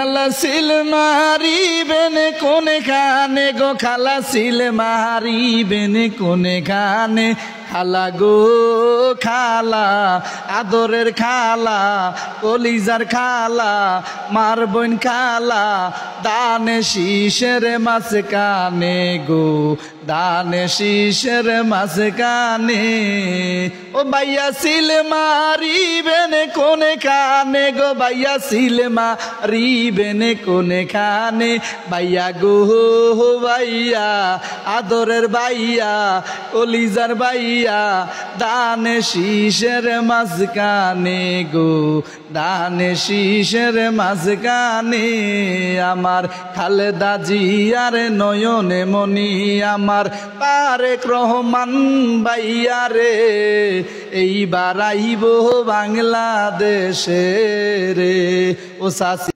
খালা সিল মারিবেন কোনে খানে গো খালা সিল মারিবেন কোনে খানে খালা গো খালা আদরের খালা কলিজার খালা মারবন খালা দানে শীষের মাছ কানে গো দানে শীষের মাছ কানে ও ভাইয়া সিল মারিবেন কোনে খানে গো ভাইয়া সিল মারিবেন কোনে খানে ভাইয়া গো ভাইয়া আদরের ভাইয়া কলিজার ভাইয়া দানে শীষের মাছ কানে গো দানে শীষের মাছ কানে আমার খালেদা জিয়ার নয়নে মনি আমার তারেক রহমান ভাইয়া রে এইবার আইব বাংলাদেশে রে ও সাসি